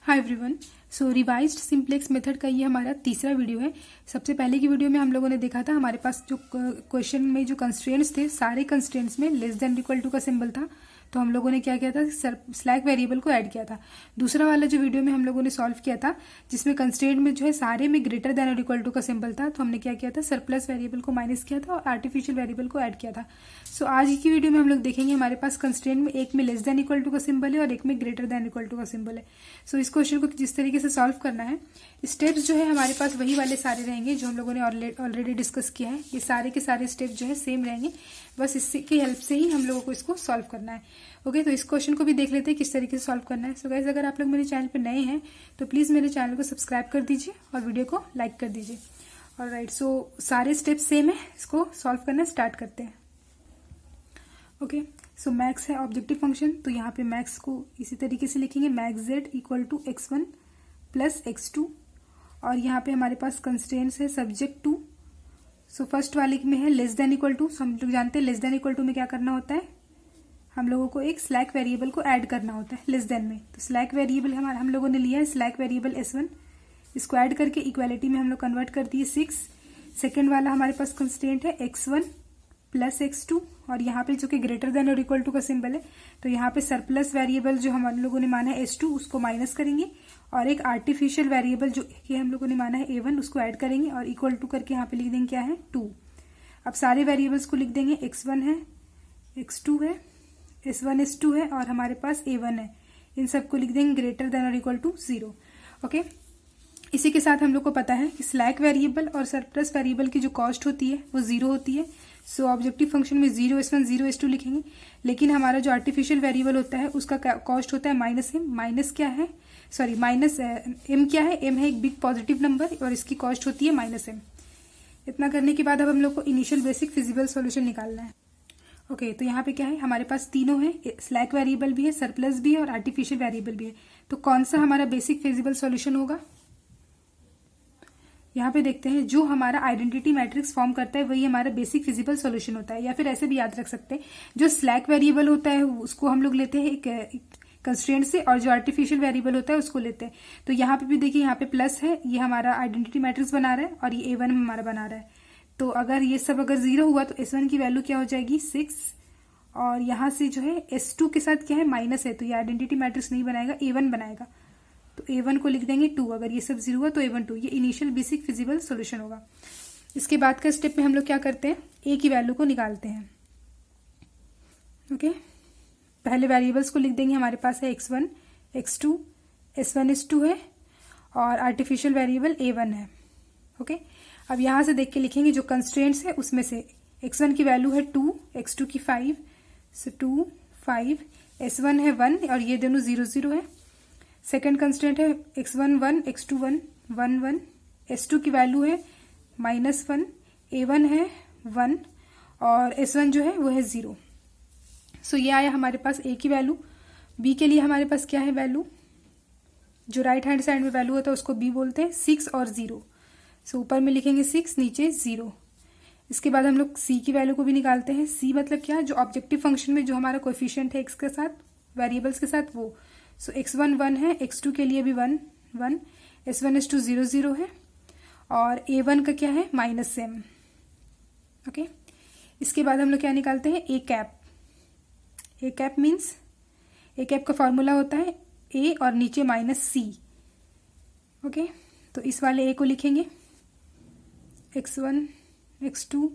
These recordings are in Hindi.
हाय everyone. So revised simplex method का ये हमारा तीसरा वीडियो है। सबसे पहले की वीडियो में हम लोगों ने देखा था हमारे पास जो क्वेश्चन में जो कंस्ट्रेंट्स थे, सारे कंस्ट्रेंट्स में लेस देन इक्वल टू का सिंबल था, तो हम लोगों ने क्या किया था, स्लैक वेरिएबल को ऐड किया था। दूसरा वाला जो वीडियो में हम लोगों ने सॉल्व किया था, जिसमें कंस्ट्रेंट में जो है सारे में ग्रेटर देन और इक्वल टू का सिंबल था, तो हमने क्या किया था, सरप्लस वेरिएबल को माइनस किया था और आर्टिफिशियल वेरिएबल को ऐड किया था। सो आज की वीडियो में हम लोग देखेंगे हमारे पास कंस्ट्रेंट में एक में लेस देन इक्वल टू का सिंबल है और एक में ग्रेटर देन इक्वल टू का सिंबल है। सो इस क्वेश्चन को जिस तरीके से सॉल्व करना है, स्टेप्स जो है हमारे पास वही वाले सारे रहेंगे जो हम लोगों ने ऑलरेडी डिस्कस किया है। ये सारे के सारे स्टेप जो है सेम रहेंगे, बस इसकी हेल्प से ही हम लोगों को इसको सॉल्व करना है। ओके, तो इस क्वेश्चन को भी देख लेते हैं किस तरीके से सॉल्व करना है। सो गाइस, अगर आप लोग मेरे चैनल पे नए हैं तो प्लीज मेरे चैनल को सब्सक्राइब कर दीजिए और वीडियो को लाइक कर दीजिए। ऑलराइट, सो सारे स्टेप सेम है, इसको सॉल्व करना स्टार्ट करते हैं। ओके, सो मैक्स है ऑब्जेक्टिव फंक्शन, तो यहाँ पे मैक्स को इसी तरीके से लिखेंगे, max Z equal to x1 plus x2, और यहाँ पे हमारे पास कंस्ट्रेंट्स है सब्जेक्ट टू। सो फर्स्ट वाले में है लेस देन इक्वल टू। हम लोग जानते हैं लेस देन इक्वल टू में क्या करना होता है, हम लोगों को एक स्लैक वेरिएबल को ऐड करना होता है लेस देन में। तो स्लैक वेरिएबल हमारा हम लोगों ने लिया है स्लैक वेरिएबल s1, इसको ऐड करके इक्वालिटी में हम लोग कन्वर्ट कर दिए 6। सेकेंड वाला हमारे पास कंस्ट्रेंट है x1 प्लस x2, और यहाँ पे जो कि ग्रेटर देन और इक्वल टू का सिंबल है, तो यहाँ पे सरप्लस वेरिएबल जो हम लोगों ने माना है s2 उसको माइनस करेंगे, और एक आर्टिफिशियल वेरिएबल जो कि हम लोगों ने माना है a1 उसको ऐड करेंगे, और इक्वल टू करके यहाँ पे लिख देंगे क्या है 2। अब सारे वेरिएबल्स को लिख देंगे, x1 है, x2 है, s1 s2 है, और हमारे पास a1 है। इन सबको लिख देंगे ग्रेटर देन और इक्वल टू 0। ओके, इसी के साथ हम लोग को पता है कि स्लैक वेरिएबल और सरप्लस वेरिएबल की जो कॉस्ट होती है वो 0 होती है। सो ऑब्जेक्टिव फंक्शन में 0s1 0s2 लिखेंगे, लेकिन हमारा जो आर्टिफिशियल वेरिएबल होता है उसका कॉस्ट होता है माइनस m। माइनस क्या है, सॉरी माइनस m क्या है, m है एक बिग पॉजिटिव नंबर और इसकी कॉस्ट होती है माइनस m। इतना करने के बाद अब हम लोग को इनिशियल बेसिक फिजिबल सॉल्यूशन निकालना है। ओके, तो यहाँ पे क्या है, हमारे पास तीनों है, स्लैक वेरिएबल भी है, सरप्लस भी है और आर्टिफिशियल वेरिएबल भी है। तो कौन सा हमारा बेसिक फिजिबल सॉल्यूशन होगा, यहाँ पे देखते हैं। जो हमारा आइडेंटिटी मैट्रिक्स फॉर्म करता है वही हमारा बेसिक फिजिबल सॉल्यूशन होता है, या फिर ऐसे भी याद रख सकते हैं, जो स्लैक वेरिएबल होता है उसको हम लोग लेते हैं एक कंस्ट्रेंट से, और जो आर्टिफिशियल वेरिएबल होता है उसको लेते हैं। तो यहाँ पे भी देखिए, यहाँ पे प्लस है, ये हमारा आइडेंटिटी मैट्रिक्स बना रहा है, और ये a1 हमारा बना रहा है। तो अगर ये सब अगर 0 हुआ तो s1 की वैल्यू क्या हो जाएगी 6, और यहाँ से जो है s2 के साथ क्या है माइनस है, तो ये आइडेंटिटी मैट्रिक्स नहीं बनाएगा, a1 बनाएगा। तो a1 को लिख देंगे 2, अगर ये सब 0 हुआ तो a1 2। ये इनिशियल बेसिक फिजिबल सॉल्यूशन होगा। इसके बाद का स्टेप में हम लोग क्या करते हैं, a की वैल्यू को निकालते हैं। ओके, पहले वेरिएबल्स को लिख देंगे, हमारे पास है x1 x2 s1 s2 है, और आर्टिफिशियल वेरिएबल a1 है। ओके, अब यहां से देख के लिखेंगे जो कंस्ट्रेंट्स है उसमें से x1 की वैल्यू है 2, x2 की 5, सो 2 5, s1 है 1 और ये दोनों 0 0 है। सेकेंड कंस्टेंट है x1 1 x2 1 1 1, s2 की वैल्यू है -1, a1 है 1 और s1 जो है वो है 0। सो ये आया हमारे पास a की वैल्यू। b के लिए हमारे पास क्या है वैल्यू, जो राइट हैंड साइड में वैल्यू होता है उसको b बोलते हैं, 6 और 0। सो ऊपर में लिखेंगे 6, नीचे 0। इसके बाद हम लोग c की वैल्यू को भी निकालते हैं। c मतलब क्या, जो ऑब्जेक्टिव फंक्शन में जो हमारा कोएफिशिएंट है x के साथ, वेरिएबल्स के साथ, वो। सो x1 1 है, x2 के लिए भी 1 1, s1 s2 0 0 है, और a1 का क्या है -m। ओके, इसके बाद हम लोग क्या निकालते हैं, a cap. a cap means, a cap का फॉर्मूला होता है a और नीचे -c। ओके, तो इस वाले a को लिखेंगे x1 x2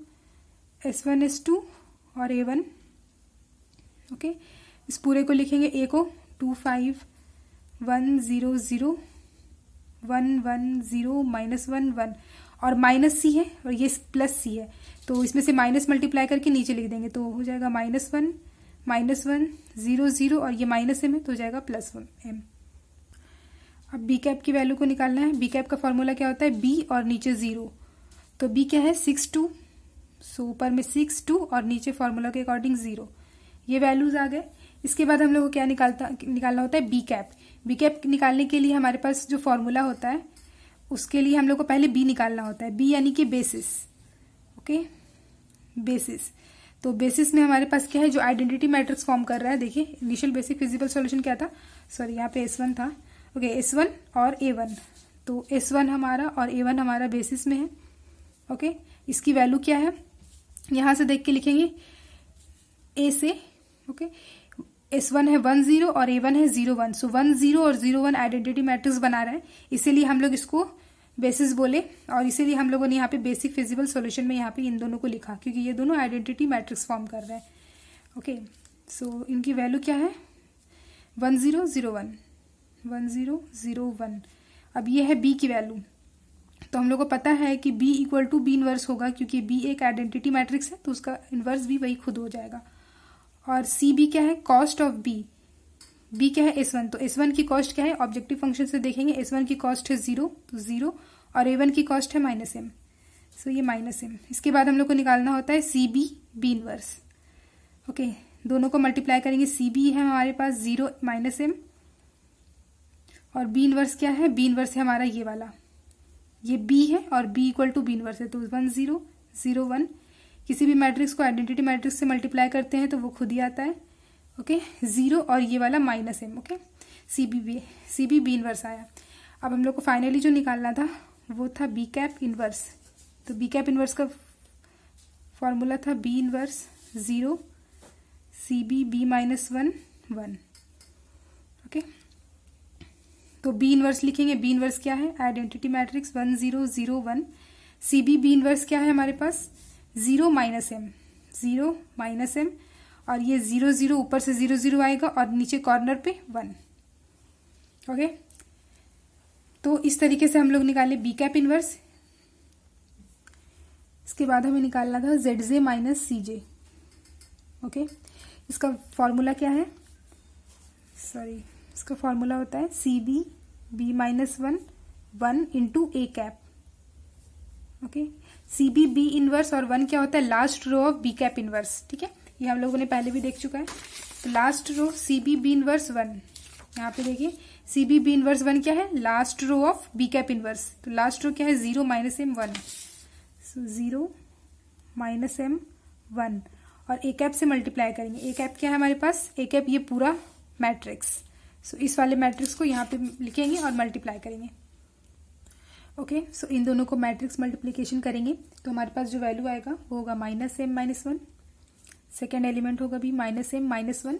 s1 s2 और a1। ओके, इस पूरे को लिखेंगे, a को 2 5 1 0 0 1 1 0 -1 1, और -c है और ये +c है, तो इसमें से माइनस मल्टीप्लाई करके नीचे लिख देंगे, तो हो जाएगा -1 -1 0 0, और ये -m है तो हो जाएगा +1m। अब b कैप की वैल्यू को निकालना है। b कैप का फॉर्मूला क्या होता है, b और नीचे 0, तो b क्या है 6 2, सो ऊपर में 6 2 और नीचे फॉर्मूला के अकॉर्डिंग 0। ये वैल्यूज आ गए। इसके बाद हम लोग को क्या निकालना होता है, बी कैप। बी कैप निकालने के लिए हमारे पास जो फॉर्मूला होता है उसके लिए हम लोग को पहले बी निकालना होता है, बी यानी कि बेसिस। Okay, basis. तो बेसिस में हमारे पास क्या है, जो आइडेंटिटी मैट्रिक्स फॉर्म कर रहा है। देखिए इनिशियल बेसिक फिजिबल सॉल्यूशन क्या था, सॉरी यहाँ पे S1 था, ओके, S1 और A1, तो S1 हमारा और A1 हमारा बेसिस में है। ओके, इसकी वैल्यू क्या है यहां से देख के लिखेंगे A से। ओके, S1 है 1 0 और A1 है 0 1, सो 1 0 और 0 1 आइडेंटिटी मैट्रिक्स बना रहा है, इसीलिए हम लोग इसको बेसिस बोले, और इसीलिए हम लोगों ने यहाँ पे बेसिक फिजिबल सॉल्यूशन में यहाँ पे इन दोनों को लिखा, क्योंकि ये दोनों आइडेंटिटी मैट्रिक्स फॉर्म कर रहे हैं। ओके, सो इनकी वैल्यू क्या है 1 0 0 1 1 0 0 1। अब ये है B की वैल्यू, तो हम लोग को पता है कि B equal to B inverse होगा, क्योंकि B एक आइडेंटिटी मैट्रिक्स है तो उसका इनवर्स भी वही खुद हो जाएगा। और CB क्या है, कॉस्ट ऑफ B। B क्या है S1, तो S1 की कॉस्ट क्या है, ऑब्जेक्टिव फंक्शन से देखेंगे S1 की कॉस्ट है 0, तो 0, और A1 की कॉस्ट है -m, सो ये -m। इसके बाद हम लोग को निकालना होता है CB B इनवर्स। ओके, दोनों को मल्टीप्लाई करेंगे, CB है हमारे पास 0 -m, और B इनवर्स क्या है, B इनवर्स है हमारा ये वाला, ये B है और B equal to B inverse है, तो 1 0 0 1। किसी भी मैट्रिक्स को आइडेंटिटी मैट्रिक्स से मल्टीप्लाई करते हैं तो वो खुद ही आता है। ओके, 0 और ये वाला -m। Okay, CB B inverse आया। अब हम लोग को फाइनली जो निकालना था वो था B कैप इनवर्स, तो B कैप इनवर्स का फॉर्मूला था B inverse 0 CB B -1 1। Okay, तो B इनवर्स लिखेंगे, B इनवर्स क्या है, identity matrix 1 0 0 1। CB B inverse क्या है हमारे पास 0 -m 0 -m, और ये 0 0 ऊपर से 0 0 आएगा और नीचे कॉर्नर पे 1। ओके, तो इस तरीके से हम लोग निकाले B कैप इनवर्स। इसके बाद हमें निकालना था ZJ माइनस CJ। ओके, इसका फॉर्मूला क्या है, इसका फॉर्मूला होता है CB B -1 1 into A cap. Okay, CB B inverse और 1 क्या होता है, last row of B cap inverse. ठीक है, ये हम लोगों ने पहले भी देख चुका है। तो last row CB B inverse 1, यहाँ पे देखिए CB B इनवर्स 1 क्या है, last row of B cap inverse, तो लास्ट रो क्या है 0 -m 1, सो 0 -m 1, और A कैप से मल्टीप्लाई करेंगे। A कैप क्या है हमारे पास, A कैप ये पूरा मैट्रिक्स, सो इस वाले मैट्रिक्स को यहाँ पे लिखेंगे और मल्टीप्लाई करेंगे। ओके, सो इन दोनों को मैट्रिक्स मल्टीप्लिकेशन करेंगे तो हमारे पास जो वैल्यू आएगा वो होगा -m -1, सेकेंड एलिमेंट होगा भी -m -1,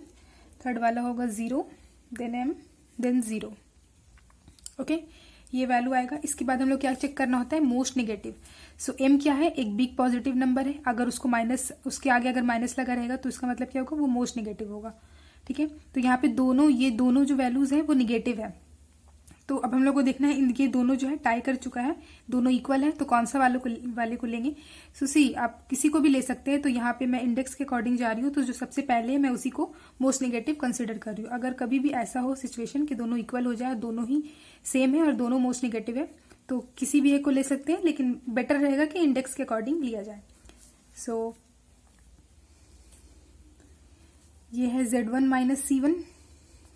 थर्ड वाला होगा 0 देन m देन 0। ओके, ये वैल्यू आएगा। इसके बाद हम लोग क्या चेक करना होता है, मोस्ट नेगेटिव। सो m क्या है, एक बिग पॉजिटिव नंबर है, अगर उसको माइनस, उसके आगे अगर माइनस लगा रहेगा तो इसका मतलब क्या होगा, वो मोस्ट नेगेटिव होगा। ठीक है, तो यहाँ पे ये दोनों जो वैल्यूज हैं वो निगेटिव है, तो अब हम लोग को देखना है ये दोनों जो है टाई कर चुका है, दोनों इक्वल है, तो कौन सा वाले को लेंगे। सो सी, आप किसी को भी ले सकते हैं, तो यहाँ पे मैं इंडेक्स के अकॉर्डिंग जा रही हूँ, तो जो सबसे पहले है मैं उसी को मोस्ट नेगेटिव कंसिडर कर रही हूँ। अगर कभी भी ऐसा हो सिचुएशन कि दोनों इक्वल हो जाए, दोनों ही सेम है और दोनों मोस्ट नेगेटिव है, तो किसी भी एक को ले सकते हैं, लेकिन बेटर रहेगा कि इंडेक्स के अकॉर्डिंग लिया जाए। सो ये है Z1 माइनस C1,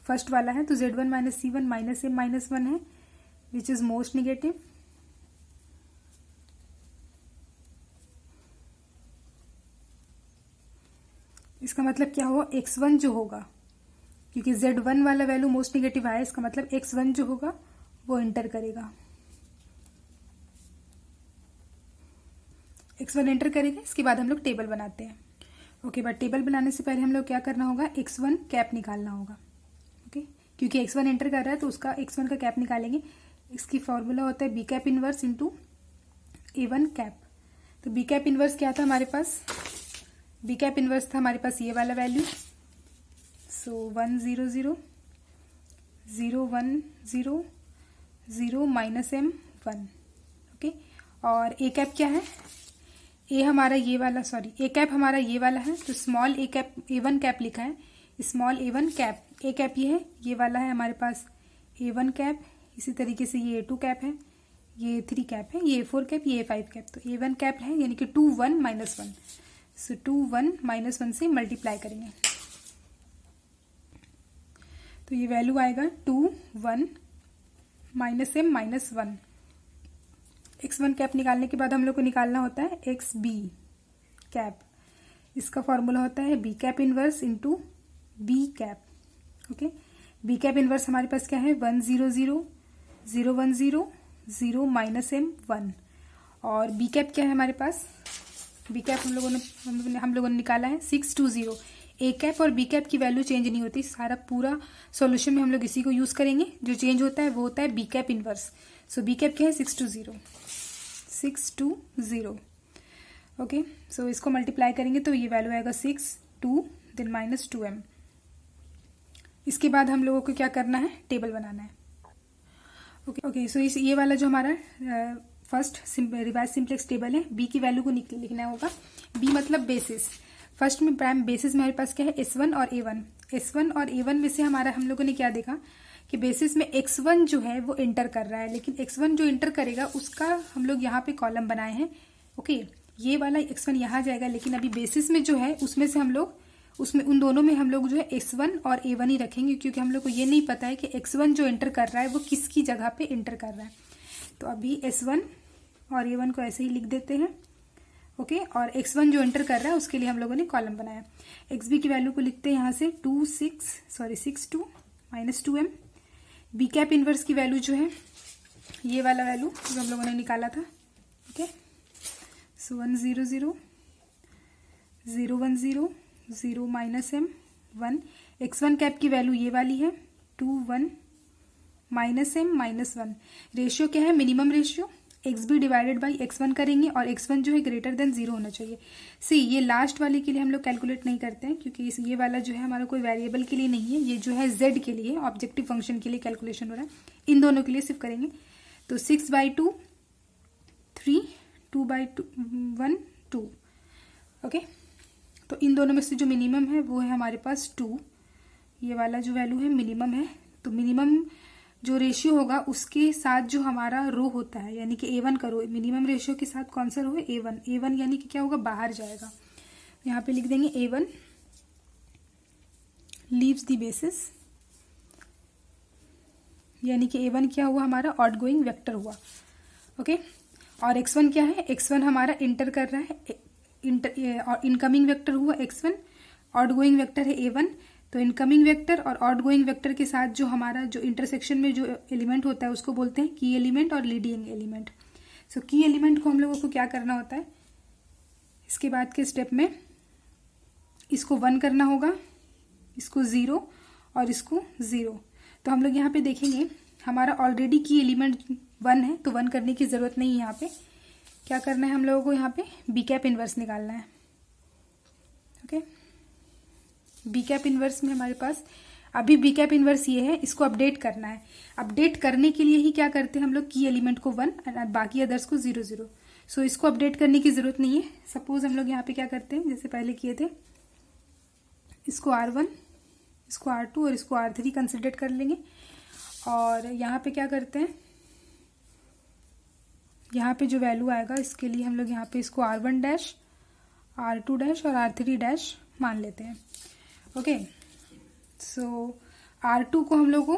फर्स्ट वाला है, तो Z1 माइनस C1 -m -1 है, विच इज मोस्ट नेगेटिव। इसका मतलब क्या हुआ, X1 जो होगा, क्योंकि Z1 वाला वैल्यू मोस्ट नेगेटिव आया, इसका मतलब X1 जो होगा वो एंटर करेगा, X1 एंटर करेगा। इसके बाद हम लोग टेबल बनाते हैं। ओके, बट टेबल बनाने से पहले हम लोग क्या करना होगा, X1 कैप निकालना होगा। ओके, क्योंकि X1 एंटर कर रहा है तो उसका X1 का कैप निकालेंगे। इसकी फॉर्मूला होता है B cap inverse into A1 cap. तो B कैप इनवर्स क्या था हमारे पास, B कैप इनवर्स था हमारे पास ये वाला वैल्यू, सो 1 0 0 0 1 0 0 -m 1। ओके, और A कैप क्या है, A हमारा ये वाला, A कैप हमारा ये वाला है, तो small A cap A1 cap लिखा है, small A1 cap. A cap ये है, ये वाला है हमारे पास A1 कैप, इसी तरीके से ये A2 कैप है, ये 3 कैप है, ये A4 कैप, ये A5 कैप, तो A1 कैप है, यानी कि 2 1 -1, सो 2 1 -1 से मल्टीप्लाई करेंगे तो ये वैल्यू आएगा 2 1 -m -1। X1 कैप निकालने के बाद हम लोग को निकालना होता है XB कैप। इसका फॉर्मूला होता है B cap inverse into B cap. Okay, B cap inverse हमारे पास क्या है 1 0 0 0 1 0 0 माइनस m 1। और बी कैप क्या है हमारे पास, बी कैप हम लोगों ने निकाला है 6 2 0। ए कैप और बी कैप की वैल्यू चेंज नहीं होती, सारा पूरा सॉल्यूशन में हम लोग इसी को यूज करेंगे। जो चेंज होता है वो होता है बी कैप इनवर्स। सो बी कैप क्या है 6 2 0 6 2 0। ओके, सो इसको मल्टीप्लाई करेंगे तो ये वैल्यू आएगा 6 2 देन माइनस 2m। इसके बाद हम लोगों को क्या करना है, टेबल बनाना है। ओके, सो ये वाला जो हमारा फर्स्ट रिवाइज सिंप्लेक्स टेबल है, बी की वैल्यू को लिखना होगा। बी मतलब बेसिस। फर्स्ट में प्राइम बेसिस में हमारे पास क्या है S1 और A1। S1 और A1 में से हमारा हम लोगों ने क्या देखा कि बेसिस में X1 जो है वो इंटर कर रहा है, लेकिन X1 जो इंटर करेगा उसका हम लोग यहाँ पे कॉलम बनाए हैं। ओके, ये वाला X1 यहाँ जाएगा, लेकिन अभी बेसिस में जो है उसमें से हम लोग उन दोनों में हम लोग जो है S1 और A1 ही रखेंगे, क्योंकि हम लोग को ये नहीं पता है कि X1 जो इंटर कर रहा है वो किसकी जगह पे इंटर कर रहा है। तो अभी S1 और A1 को ऐसे ही लिख देते हैं। ओके, और X1 जो एंटर कर रहा है उसके लिए हम लोगों ने कॉलम बनाया। XB की वैल्यू को लिखते हैं यहाँ से 6 2 minus 2m। B cap inverse की वैल्यू जो है ये वाला वैल्यू जो हम लोगों ने निकाला था। ओके, सो 1 0 0 0 1 0 0 माइनस m 1। X1 कैप की वैल्यू ये वाली है 2 1 माइनस m माइनस 1। रेशियो क्या है, minimum ratio XB divided by X1 करेंगे, और X1 जो है ग्रेटर देन 0 होना चाहिए। सी ये लास्ट वाले के लिए हम लोग कैलकुलेट नहीं करते हैं, क्योंकि ये वाला जो है हमारा कोई वेरिएबल के लिए नहीं है, ये जो है Z के लिए ऑब्जेक्टिव फंक्शन के लिए कैलकुलेशन हो रहा है। इन दोनों के लिए सिर्फ करेंगे। तो 6/2 3 2/2 1 2। ओके, तो इन दोनों में से जो मिनिमम है वो है हमारे पास 2। ये वाला जो वैल्यू है मिनिमम है। तो मिनिमम जो रेशियो होगा उसके साथ जो हमारा रो होता है, यानी कि A1 का रो, मिनिमम रेशियो के साथ कौन सा रो है A1। A1 यानी कि क्या होगा, बाहर जाएगा। यहाँ पे लिख देंगे A1 लीव्स द बेसिस, यानी कि A1 क्या हुआ, हमारा आउटगोइंग वेक्टर हुआ। ओके, और X1 क्या है, X1 हमारा इंटर कर रहा है, और इनकमिंग वेक्टर हुआ X1, आउटगोइंग वेक्टर है A1। तो इनकमिंग वेक्टर और आउटगोइंग वेक्टर के साथ जो हमारा जो इंटरसेक्शन में जो एलिमेंट होता है उसको बोलते हैं की एलिमेंट और लीडिंग एलिमेंट। सो की एलिमेंट को हम लोगों को क्या करना होता है, इसके बाद के स्टेप में इसको 1 करना होगा, इसको 0 और इसको 0। तो हम लोग यहाँ पे देखेंगे हमारा ऑलरेडी की एलिमेंट 1 है, तो 1 करने की जरूरत नहीं है। यहाँ पे क्या करना है, हम लोगों को यहाँ पे बी कैप इनवर्स निकालना है। ओके, बी कैप इनवर्स में हमारे पास अभी बी कैप इनवर्स ये है, इसको अपडेट करना है। अपडेट करने के लिए ही क्या करते हैं हम लोग, की एलिमेंट को 1 और बाकी अदर्स को 0 0। सो इसको अपडेट करने की जरूरत नहीं है। सपोज हम लोग यहाँ पे क्या करते हैं, जैसे पहले किए थे, इसको R1, इसको R2 और इसको R3 कंसिडर कर लेंगे। और यहाँ पे क्या करते हैं, यहाँ पे जो वैल्यू आएगा इसके लिए हम लोग यहाँ पे इसको R1 डैश, R2 डैश और R3 डैश मान लेते हैं। ओके, सो R2 को हम लोग को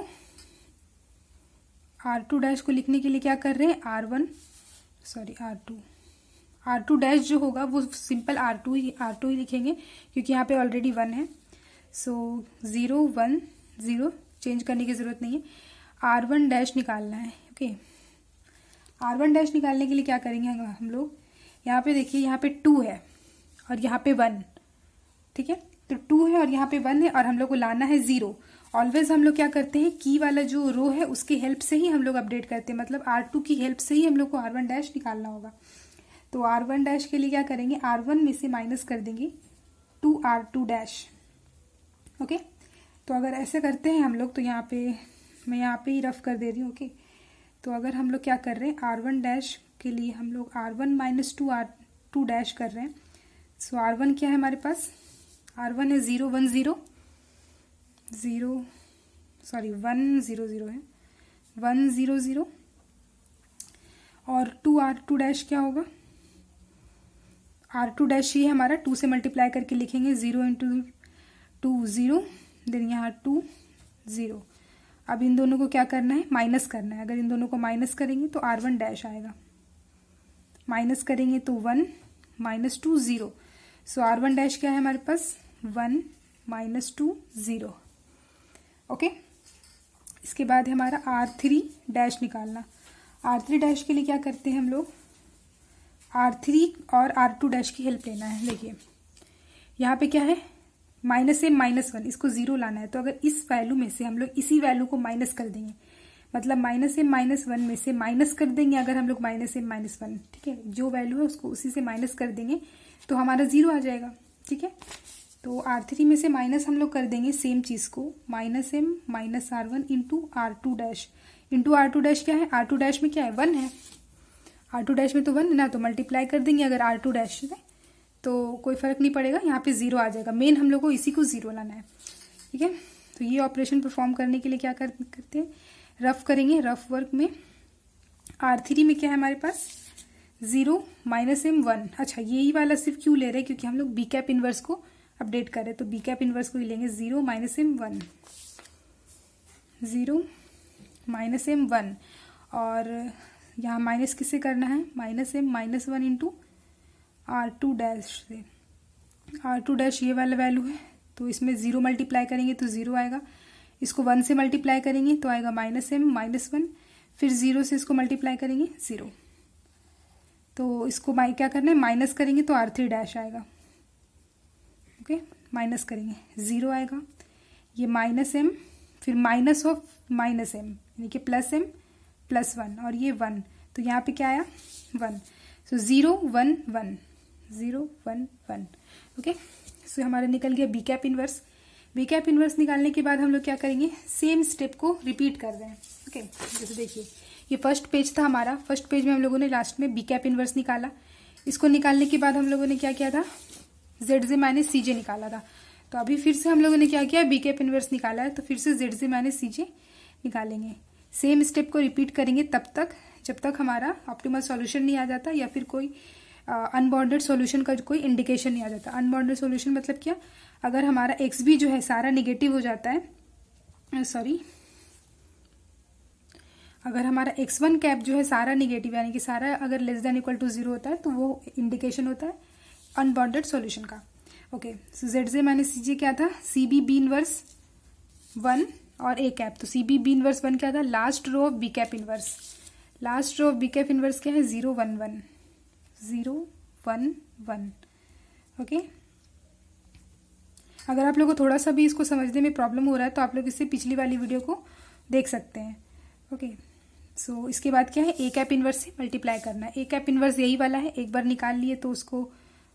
R2 डैश को लिखने के लिए क्या कर रहे हैं, R2 डैश जो होगा वो सिंपल R2 ही लिखेंगे, क्योंकि यहाँ पे ऑलरेडी 1 है। सो 0 1 0 चेंज करने की जरूरत नहीं है। R1 डैश निकालना है। ओके, R1 डैश निकालने के लिए क्या करेंगे हम लोग, यहाँ पे देखिए यहाँ पे 2 है और यहाँ पे 1, ठीक है। तो 2 है और यहाँ पे 1 है और हम लोग को लाना है 0। ऑलवेज हम लोग क्या करते हैं, की वाला जो रो है उसकी हेल्प से ही हम लोग अपडेट करते हैं, मतलब R2 की हेल्प से ही हम लोग को R1 डैश निकालना होगा। तो R1 डैश के लिए क्या करेंगे, R1 में से माइनस कर देंगे 2R2 डैश। ओके, तो अगर ऐसे करते हैं हम लोग, तो यहाँ पे मैं यहाँ पे ही रफ कर दे रही हूँ। ओके, तो अगर हम लोग क्या कर रहे हैं, R1 डैश के लिए हम लोग R1 माइनस 2R2 डैश कर रहे हैं। सो R1 क्या है हमारे पास, R1 है 0 1 0 है 1 0 0। और 2R2 डैश क्या होगा, R2 डैश ही हमारा 2 से मल्टीप्लाई करके लिखेंगे, 0 इंटू 2 0, देन यहाँ 2 0। अब इन दोनों को क्या करना है, माइनस करना है। अगर इन दोनों को माइनस करेंगे तो R1 डैश आएगा, माइनस करेंगे तो 1 माइनस 2 0। सो R1 डैश क्या है हमारे पास, 1 माइनस 2 0। ओके, इसके बाद है हमारा R3 डैश निकालना। R3 डैश के लिए क्या करते हैं हम लोग, R3 और R2 डैश की हेल्प लेना है। देखिए यहाँ पे क्या है, -m-1, इसको 0 लाना है। तो अगर इस वैल्यू में से हम लोग इसी वैल्यू को माइनस कर देंगे, मतलब -m-1 में से माइनस कर देंगे अगर हम लोग -m-1, ठीक है, जो वैल्यू है उसको उसी से माइनस कर देंगे तो हमारा 0 आ जाएगा। ठीक है, तो R3 में से माइनस हम लोग कर देंगे सेम चीज को, -m-R1 into R2 dash. Into R2 dash क्या है, R2 डैश में क्या है, 1 है, R2 डैश में तो 1 है ना, तो मल्टीप्लाई कर देंगे अगर R2 डैश से, तो कोई फर्क नहीं पड़ेगा, यहाँ पे 0 आ जाएगा। मेन हम लोग को इसी को 0 लाना है। ठीक है, तो ये ऑपरेशन परफॉर्म करने के लिए क्या करते हैं, रफ करेंगे। रफ वर्क में R3 में क्या है हमारे पास 0 -m-1। अच्छा, यही वाला सिर्फ क्यों ले रहे हैं, क्योंकि हम लोग बी कैप इनवर्स को अपडेट करें, तो बी कैप इनवर्स को ही लेंगे। 0 -m-1, 0 -m-1, और यहाँ माइनस किससे करना है, -m-1 इंटू R2 डैश से। R2 डैश ये वाला वैल्यू है, तो इसमें 0 मल्टीप्लाई करेंगे तो 0 आएगा, इसको 1 से मल्टीप्लाई करेंगे तो आएगा -m-1, फिर 0 से इसको मल्टीप्लाई करेंगे 0, तो इसको क्या करना है, माइनस करेंगे तो R3 डैश आएगा। ओके, माइनस करेंगे 0 आएगा, ये -m, फिर माइनस ऑफ -m यानी कि +m +1, और ये 1, तो यहाँ पे क्या आया 1, सो 0 1 1 0 1 1। ओके, सो हमारा निकल गया B cap inverse. B cap inverse निकालने के बाद हम लोग क्या करेंगे, सेम स्टेप को रिपीट कर रहे हैं। ओके, जैसे देखिए ये फर्स्ट पेज था हमारा, फर्स्ट पेज में हम लोगों ने लास्ट में बी कैप इनवर्स निकाला। इसको निकालने के बाद हम लोगों ने क्या किया था, ZJ माइनस CJ निकाला था। तो अभी फिर से हम लोगों ने क्या किया, बी कैप इनवर्स निकाला है, तो फिर से ZJ माइनस CJ निकालेंगे। सेम स्टेप को रिपीट करेंगे तब तक जब तक हमारा ऑप्टिमल सॉल्यूशन नहीं आ जाता, या फिर कोई अनबाउंडेड सॉल्यूशन का कोई इंडिकेशन नहीं आ जाता। अनबाउंडेड सॉल्यूशन मतलब क्या, अगर हमारा एक्स भी जो है सारा निगेटिव हो जाता है, सॉरी, अगर हमारा x1 कैप जो है सारा निगेटिव, यानी कि सारा अगर <= 0 होता है, तो वो इंडिकेशन होता है अनबाउंडेड सॉल्यूशन का। Okay, so ZJ minus CJ क्या था, CB B इनवर्स 1 और A कैप, तो CB B इनवर्स 1 क्या था, last row of B cap inverse. Last row of B cap inverse क्या है, 0 1 1 0 1 1। ओके, अगर आप लोगों को थोड़ा सा भी इसको समझने में प्रॉब्लम हो रहा है तो आप लोग इससे पिछली वाली वीडियो को देख सकते हैं। ओके, सो इसके बाद क्या है, ए कैप इनवर्स से मल्टीप्लाई करना है। ए कैप इनवर्स यही वाला है, एक बार निकाल लिए तो उसको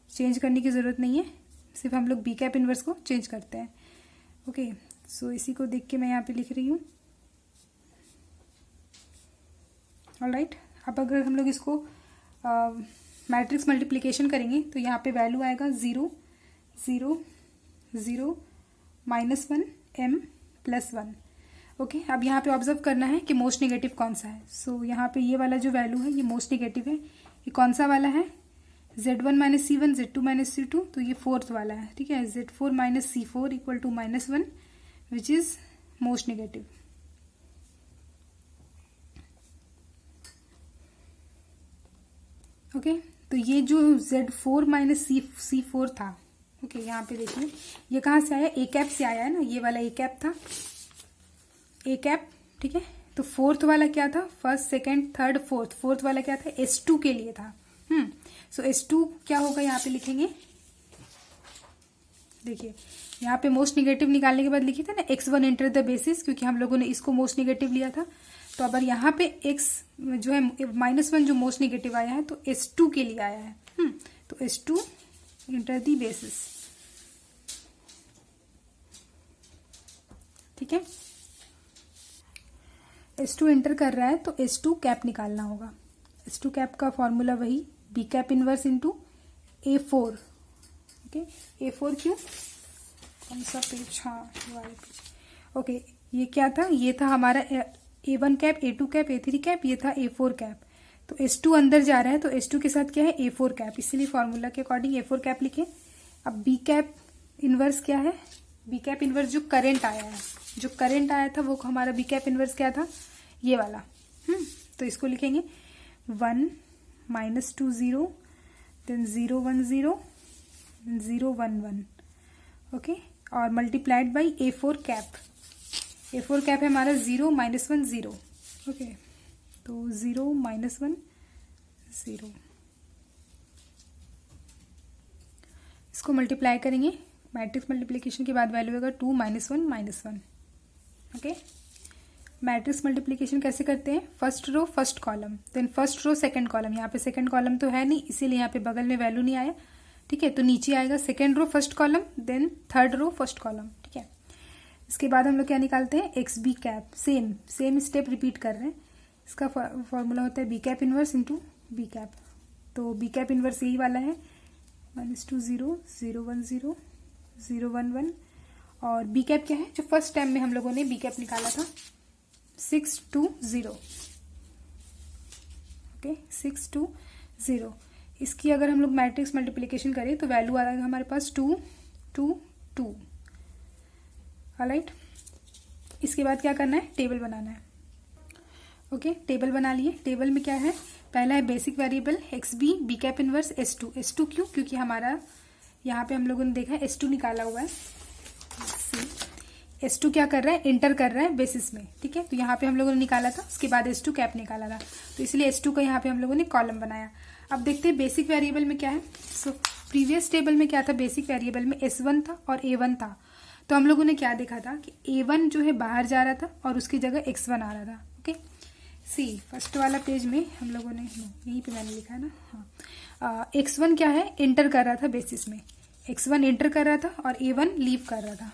चेंज करने की ज़रूरत नहीं है, सिर्फ हम लोग बी कैप इनवर्स को चेंज करते हैं। ओके, सो इसी को देख के मैं यहाँ पे लिख रही हूँ। ऑलराइट, अब अगर हम लोग इसको मैट्रिक्स मल्टीप्लिकेशन करेंगे तो यहाँ पे वैल्यू आएगा 0 0 0 -1 m +1। ओके, अब यहाँ पे ऑब्जर्व करना है कि मोस्ट नेगेटिव कौन सा है। सो यहाँ पे ये वाला जो वैल्यू है ये मोस्ट नेगेटिव है। ये कौन सा वाला है, Z1 - C1 Z2 - C2, तो ये फोर्थ वाला है। ठीक है, Z4 - C4 equal to -1 which is most negative. Okay, तो ये जो Z4 - C4 था, ओके, यहाँ पे देखिए ये कहाँ से आया, ए कैप से आया है ना, ये वाला ए कैप था, ए कैप। ठीक है, तो फोर्थ वाला क्या था, फर्स्ट सेकंड थर्ड फोर्थ वाला क्या था, S2 के लिए था। सो S2 क्या होगा, यहाँ पे लिखेंगे, देखिए यहाँ पे मोस्ट नेगेटिव निकालने के बाद लिखे थे ना x1 एंटर द बेसिस, क्योंकि हम लोगों ने इसको मोस्ट नेगेटिव लिया था। तो अगर यहाँ पे x जो है -1 जो मोस्ट नेगेटिव आया है तो S2 के लिए आया है। तो S2 एंटर द बेसिस। ठीक है, S2 एंटर कर रहा है तो S2 कैप निकालना होगा। S2 कैप का फॉर्मूला वही B cap inverse into A4। Okay, A4 क्यों, कौन सा पेज, हाँ ये वाला पेज। ओके, ये क्या था, ये था हमारा A1 cap, A2 cap, A3 cap, ये था A4 कैप। तो S2 अंदर जा रहा है तो S2 के साथ क्या है, A4 कैप, इसीलिए फॉर्मूला के अकॉर्डिंग A4 कैप लिखे। अब बी कैप इनवर्स क्या है, बी कैप इनवर्स जो करंट आया है, जो करंट आया था वो हमारा बी कैप इनवर्स क्या था, ये वाला। तो इसको लिखेंगे 1 -2 0 देन 0 1 0 0 1 1। ओके, और multiplied by A4 cap. A4 cap है हमारा 0 -1 0। ओके, तो 0 -1 0, इसको मल्टीप्लाई करेंगे, मैट्रिक्स मल्टीप्लिकेशन के बाद वैल्यू होगा 2 -1 -1। ओके, मैट्रिक्स मल्टीप्लिकेशन कैसे करते हैं, first row first column, then first row second column. यहाँ पे सेकंड कॉलम तो है नहीं, इसीलिए यहाँ पे बगल में वैल्यू नहीं आया। ठीक है, तो नीचे आएगा second row first column, then third row first column. ठीक है, इसके बाद हम लोग क्या निकालते हैं, X B cap. Same step repeat कर रहे हैं। इसका फॉर्मूला होता है B cap inverse into B cap. तो बी कैप इनवर्स यही वाला है, -2 0 0 1 0 0 1 1। और बी कैप क्या है, जो फर्स्ट टाइम में हम लोगों ने बी कैप निकाला था, 6 2 0। ओके, 6 2 0। इसकी अगर हम लोग मैट्रिक्स मल्टीप्लिकेशन करें तो वैल्यू आ जाएगा हमारे पास 2 2 2। ऑलराइट, इसके बाद क्या करना है, टेबल बनाना है। ओके, टेबल बना लिए। टेबल में क्या है, पहला है basic variable X B, B cap inverse S2। S2 क्यों, क्योंकि हमारा यहाँ पे हम लोगों ने देखा S2 निकाला हुआ है। S2 क्या कर रहा है, एंटर कर रहा है बेसिस में। ठीक है, तो यहाँ पे हम लोगों ने निकाला था, उसके बाद S2 कैप निकाला था, तो इसलिए S2 का यहाँ पे हम लोगों ने कॉलम बनाया। अब देखते हैं बेसिक वेरिएबल में क्या है। सो प्रीवियस टेबल में क्या था, बेसिक वेरिएबल में S1 था और A1 था। तो हम लोगों ने क्या देखा था कि A1 जो है बाहर जा रहा था और उसकी जगह X1 आ रहा था। ओके, सी फर्स्ट वाला पेज में हम लोगों ने, यहीं पे मैंने लिखा है ना, हाँ, X1 क्या है, एंटर कर रहा था बेसिस में। X1 एंटर कर रहा था और A1 लीव कर रहा था।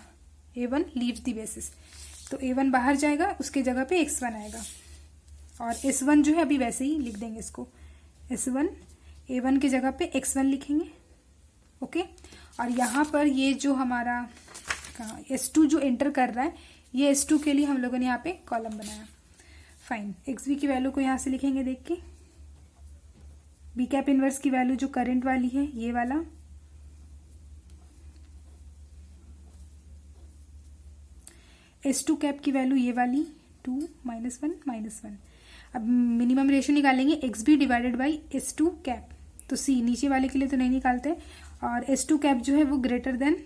A1 लीव्स दी बेसिस, तो A1 बाहर जाएगा, उसके जगह पे X1 आएगा। और S1 जो है अभी वैसे ही लिख देंगे इसको, S1 A1 की जगह पे X1 लिखेंगे। ओके, और यहाँ पर ये जो हमारा S2 जो एंटर कर रहा है, ये S2 के लिए हम लोगों ने यहाँ पे कॉलम बनाया। फाइन, XB की वैल्यू को यहाँ से लिखेंगे देख के। बी कैप इनवर्स की वैल्यू जो करंट वाली है, ये वाला। S2 कैप की वैल्यू ये वाली 2 -1 -1। अब मिनिमम रेशियो निकालेंगे XB divided by S2 cap. तो C नीचे वाले के लिए तो नहीं निकालते, और S2 कैप जो है वो ग्रेटर देन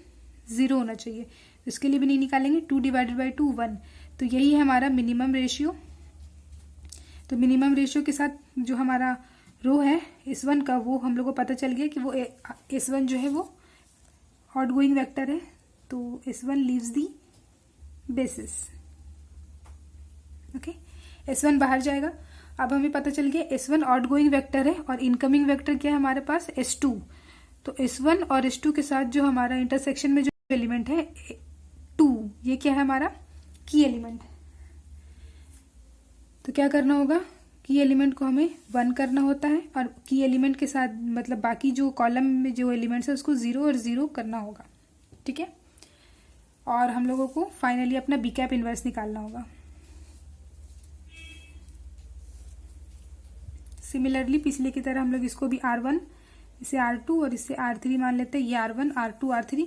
0 होना चाहिए, तो इसके लिए भी नहीं निकालेंगे। 2 डिवाइडेड बाई 2 1, तो यही है हमारा मिनिमम रेशियो। तो मिनिमम रेशियो के साथ जो हमारा रो है S1 का, वो हम लोग को पता चल गया कि वो S1 जो है वो आउट गोइंग वेक्टर है, तो S1 leaves the basis. Okay, S1 बाहर जाएगा। अब हमें पता चल गया S1 आउट गोइंग वेक्टर है और इनकमिंग वेक्टर क्या है हमारे पास, S2। तो S1 और S2 के साथ जो हमारा इंटरसेक्शन में जो एलिमेंट है 2, ये क्या है हमारा की एलिमेंट। तो क्या करना होगा, की एलिमेंट को हमें 1 करना होता है, और की एलिमेंट के साथ मतलब बाकी जो कॉलम में जो एलिमेंट्स है उसको 0 और 0 करना होगा। ठीक है, और हम लोगों को फाइनली अपना बी कैप इनवर्स निकालना होगा। सिमिलरली पिछले की तरह हम लोग इसको भी R1, इसे R2 और इसे R3 मान लेते हैं। ये R1 R2 R3,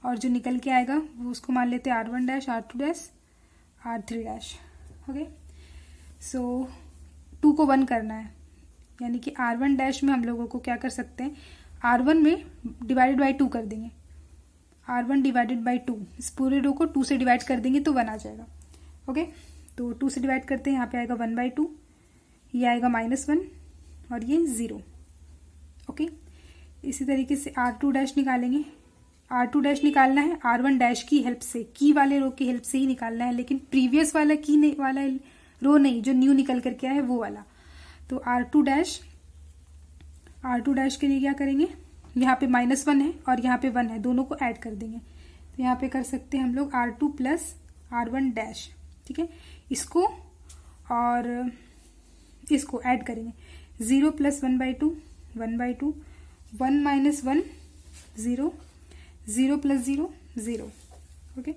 और जो निकल के आएगा वो उसको मान लेते हैं R1 dash R2 dash R3 dash. Okay, so 2 को 1 करना है, यानी कि R1 डैश में हम लोगों को क्या कर सकते हैं, R1 में डिवाइडेड बाई 2 कर देंगे। R1 डिवाइडेड बाई 2, इस पूरे रो को 2 से डिवाइड कर देंगे तो 1 आ जाएगा। ओके, तो 2 से डिवाइड करते हैं, यहाँ पे आएगा 1/2, ये आएगा -1 और ये 0। ओके, इसी तरीके से R2 डैश निकालेंगे। R2 डैश निकालना है R1 डैश की हेल्प से, की वाले रो की हेल्प से ही निकालना है, लेकिन प्रीवियस वाला की नहीं, वाला रो नहीं, जो न्यू निकल करके आया है वो वाला। तो R2 डैश के लिए क्या करेंगे, यहाँ पे -1 है और यहाँ पे 1 है, दोनों को ऐड कर देंगे। तो यहाँ पे कर सकते हैं हम लोग R2 प्लस R1 डैश। ठीक है, इसको और इसको ऐड करेंगे। 0 प्लस 1/2 1/2, 1 माइनस 1 0, 0 प्लस 0 0। ओके,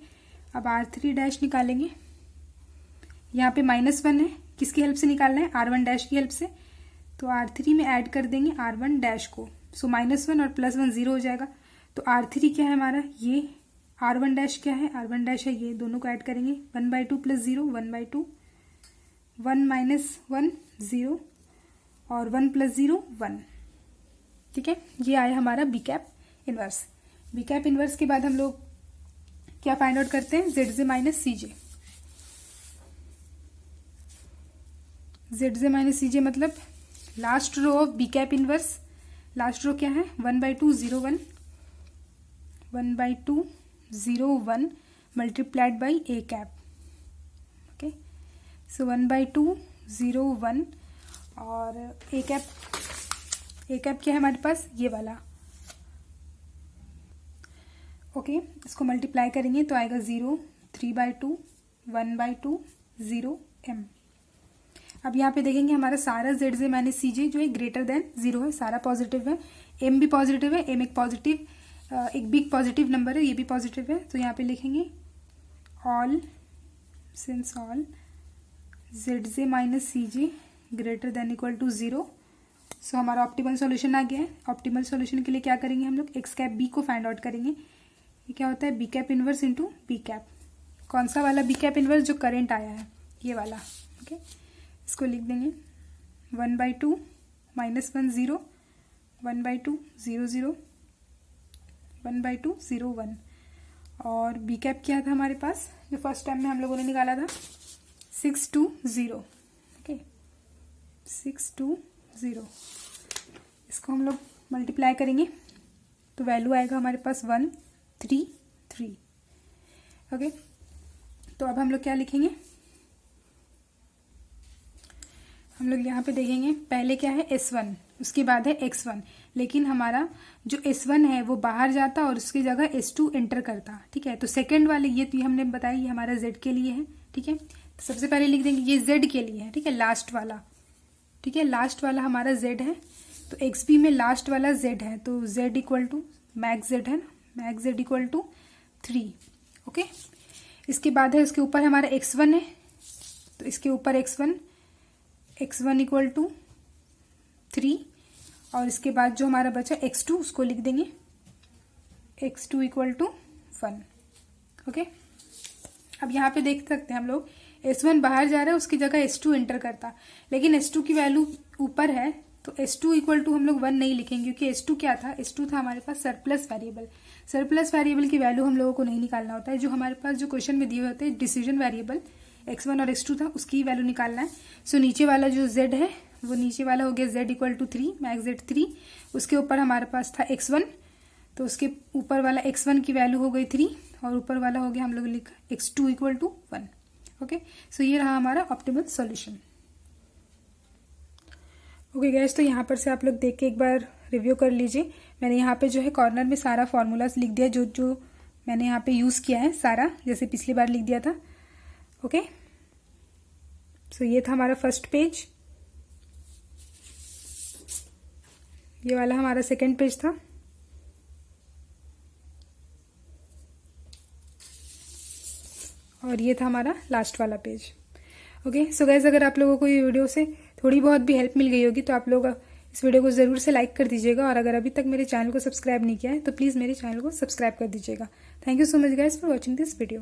अब R3 डैश निकालेंगे। यहाँ पे -1 है, किसकी हेल्प से निकालना है, R1 डैश की हेल्प से। तो R3 में ऐड कर देंगे R1 डैश को, सो -1 और +1 0 हो जाएगा। तो R3 क्या है हमारा, ये R1 डैश क्या है, R1 डैश है ये, दोनों को ऐड करेंगे। 1/2 प्लस 0 1/2, 1 माइनस 1 0 और 1 प्लस 0 1। ठीक है, ये आया हमारा B cap inverse. B cap inverse के बाद हम लोग क्या फाइंड आउट करते हैं, ZJ minus CJ। ZJ minus CJ मतलब last row of B cap inverse, last row क्या है 1/2 0 1 multiplied by A cap. Okay, so 1/2 0 1 और A कैप क्या है हमारे पास, ये वाला। ओके, इसको मल्टीप्लाई करेंगे तो आएगा 0 3/2 1/2 0 m। अब यहाँ पे देखेंगे हमारा सारा ZJ माइनस CJ जो है ग्रेटर देन 0 है, सारा पॉजिटिव है, m भी पॉजिटिव है, m एक बिग पॉजिटिव नंबर है, ये भी पॉजिटिव है। तो यहाँ पे लिखेंगे all since all ZJ minus CJ greater than equal to 0। So हमारा ऑप्टिमल सॉल्यूशन आ गया है। ऑप्टिमल सॉल्यूशन के लिए क्या करेंगे हम लोग, एक्स कैप बी को फाइंड आउट करेंगे। ये क्या होता है, B cap inverse into B cap. कौन सा वाला बी कैप इनवर्स, जो करंट आया है ये वाला। ओके, इसको लिख देंगे 1/2 -1 0 1/2 0 0 1/2 0 1। और बी कैप क्या था हमारे पास, जो फर्स्ट टाइम में हम लोगों ने निकाला था 6 2 0। ओके, 6 2 0। इसको हम लोग मल्टीप्लाई करेंगे तो वैल्यू आएगा हमारे पास 1 3 3। ओके, तो अब हम लोग क्या लिखेंगे, हम लोग यहाँ पे देखेंगे पहले क्या है S1, उसके बाद है X1, लेकिन हमारा जो S1 है वो बाहर जाता और उसकी जगह S2 एंटर करता। ठीक है, तो सेकंड वाले ये तो हमने बताया ये हमारा Z के लिए है। ठीक है, तो सबसे पहले लिख देंगे ये Z के लिए है। ठीक है, लास्ट वाला। ठीक है, लास्ट वाला हमारा Z है, तो XB में लास्ट वाला Z है, तो Z equal to max Z है ना, max Z equal to 3। Okay, इसके बाद है उसके ऊपर हमारा X1 है, तो इसके ऊपर X1 इक्वल टू 3। और इसके बाद जो हमारा बचा X2 उसको लिख देंगे X2 इक्वल टू 1। ओके, अब यहाँ पे देख सकते हैं हम लोग S1 बाहर जा रहा है, उसकी जगह S2 एंटर करता, लेकिन S2 की वैल्यू ऊपर है तो S2 इक्वल टू हम लोग 1 नहीं लिखेंगे, क्योंकि S2 क्या था, S2 था हमारे पास सरप्लस वेरिएबल। सरप्लस वेरिएबल की वैल्यू हम लोगों को नहीं निकालना होता है, जो हमारे पास जो क्वेश्चन में दिए होते हैं डिसीजन वेरिएबल X1 और X2 था, उसकी वैल्यू निकालना है। सो नीचे वाला जो Z है वो नीचे वाला हो गया Z equal to 3, max Z 3। उसके ऊपर हमारे पास था X1, तो उसके ऊपर वाला X1 की वैल्यू हो गई 3, और ऊपर वाला हो गया हम लोग लिखा X2 इक्वल टू 1। ओके, सो ये रहा हमारा ऑप्टिमल सॉल्यूशन। ओके गाइस, तो यहाँ पर से आप लोग देख के एक बार रिव्यू कर लीजिए। मैंने यहाँ पे जो है कॉर्नर में सारा फॉर्मूलाज लिख दिया, जो जो मैंने यहाँ पे यूज़ किया है सारा, जैसे पिछली बार लिख दिया था। ओके, सो ये था हमारा फर्स्ट पेज, ये वाला हमारा सेकंड पेज था, और ये था हमारा लास्ट वाला पेज। ओके, सो गाइस, अगर आप लोगों को ये वीडियो से थोड़ी बहुत भी हेल्प मिल गई होगी तो आप लोग इस वीडियो को ज़रूर से लाइक कर दीजिएगा, और अगर अभी तक मेरे चैनल को सब्सक्राइब नहीं किया है तो प्लीज़ मेरे चैनल को सब्सक्राइब कर दीजिएगा। Thank you so much guys for watching this video.